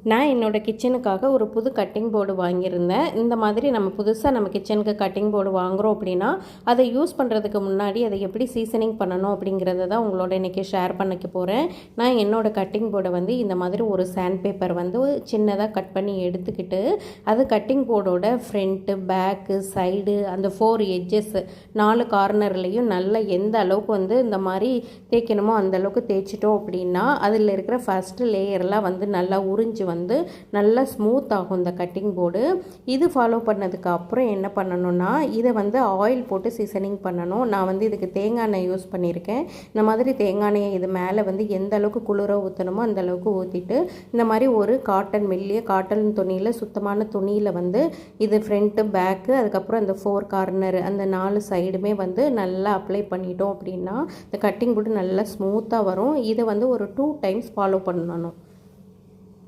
நான் என்னோடய கிச்சனுக்காக ஒரு புது கட்டிங் போர்டு வாங்கியிருந்தேன். இந்த மாதிரி நம்ம புதுசாக நம்ம கிச்சனுக்கு கட்டிங் போர்டு வாங்குகிறோம் அப்படின்னா அதை யூஸ் பண்ணுறதுக்கு முன்னாடி அதை எப்படி சீசனிங் பண்ணணும் அப்படிங்கிறத தான் உங்களோட இன்றைக்கி ஷேர் பண்ணிக்க போகிறேன். நான் என்னோடய கட்டிங் போர்டை வந்து இந்த மாதிரி ஒரு சாண்ட் பேப்பர் வந்து சின்னதாக கட் பண்ணி எடுத்துக்கிட்டு அது கட்டிங் போர்டோட ஃப்ரண்ட்டு பேக்கு சைடு அந்த 4 எட்ஜஸ் 4 கார்னர்லேயும் நல்லா எந்த அளவுக்கு வந்து இந்த மாதிரி தேய்க்கணுமோ அந்த அளவுக்கு தேய்ச்சிட்டோம் அப்படின்னா அதில் இருக்கிற ஃபஸ்ட்டு லேயர்லாம் வந்து நல்லா உறிஞ்சி வந்து நல்லா ஸ்மூத் ஆகும் இந்த கட்டிங் போர்டு. இது ஃபாலோ பண்ணதுக்கு அப்புறம் என்ன பண்ணணும்னா இதை வந்து ஆயில் போட்டு சீசனிங் பண்ணணும். நான் வந்து இதுக்கு தேங்காய் எண்ணெய் யூஸ் பண்ணியிருக்கேன். இந்த மாதிரி தேங்காய் எண்ணெயை இது மேலே வந்து எந்த அளவுக்கு குளிர ஊற்றணுமோ அந்த அளவுக்கு ஊற்றிட்டு இந்த மாதிரி ஒரு மெல்லிய காட்டன் துணியில் சுத்தமான துணியில் வந்து இது ஃப்ரண்ட்டு பேக்கு அதுக்கப்புறம் இந்த 4 கார்னர் அந்த 4 சைடுமே வந்து நல்லா அப்ளை பண்ணிட்டோம் அப்படின்னா இந்த கட்டிங் போர்டு நல்லா ஸ்மூத்தாக வரும். இதை வந்து ஒரு 2 டைம்ஸ் ஃபாலோ பண்ணணும்.